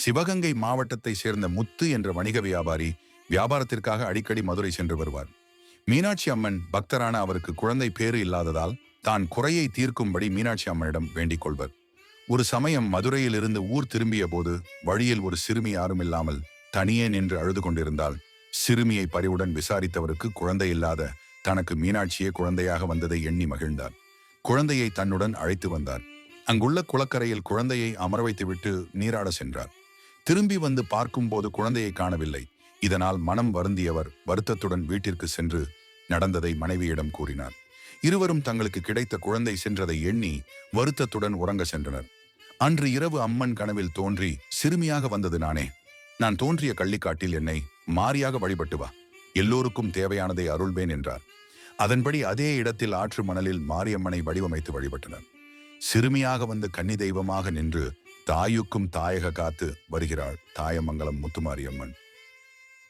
சிவகங்கை மாவட்டத்தை சேர்ந்த முத்து என்ற வணிக வியாபாரி வியாபாரத்திற்காக அடிக்கடி மதுரை சென்று வருவார். மீனாட்சி அம்மன் பக்தரான அவருக்கு குழந்தை பேறு இல்லாததால் தான் குறையை தீர்க்கும்படி மீனாட்சி அம்மனிடம் வேண்டிக் கொள்வர். ஒரு சமயம் மதுரையில் இருந்து ஊர் திரும்பிய போது வழியில் ஒரு சிறுமி யாரும் இல்லாமல் தனியே நின்று அழுது கொண்டிருந்தால் சிறுமியை பரிவுடன் விசாரித்தவருக்கு குழந்தை இல்லாத தனக்கு மீனாட்சியே குழந்தையாக வந்ததை எண்ணி மகிழ்ந்தார். குழந்தையை தன்னுடன் அழைத்து வந்தார். அங்குள்ள குளக்கரையில் குழந்தையை அமர வைத்துவிட்டு நீராட சென்றார். திரும்பி வந்து பார்க்கும் போது குழந்தையை காணவில்லை. இதனால் மனம் வருந்தியவர் வருத்தத்துடன் வீட்டிற்கு சென்று நடந்ததை மனைவியிடம் கூறினார். இருவரும் தங்களுக்கு கிடைத்த குழந்தை சென்றதை எண்ணி வருத்தத்துடன் உறங்க சென்றனர். அன்று இரவு அம்மன் கனவில் தோன்றி, சிறுமியாக வந்தது நானே. நான் தோன்றிய கள்ளிக்காட்டில் என்னை மாரியாக வழிபட்டு வா, எல்லோருக்கும் தேவையானதை அருள்வேன் என்றார். அதன்படி அதே இடத்தில் ஆற்று மணலில் மாரியம்மனை வடிவமைத்து வழிபட்டனர். சிறுமியாக வந்து கன்னி தெய்வமாக நின்று தாயுக்கும் தாயக காத்து வருகிறாள் தாயமங்கலம் முத்துமாரியம்மன்.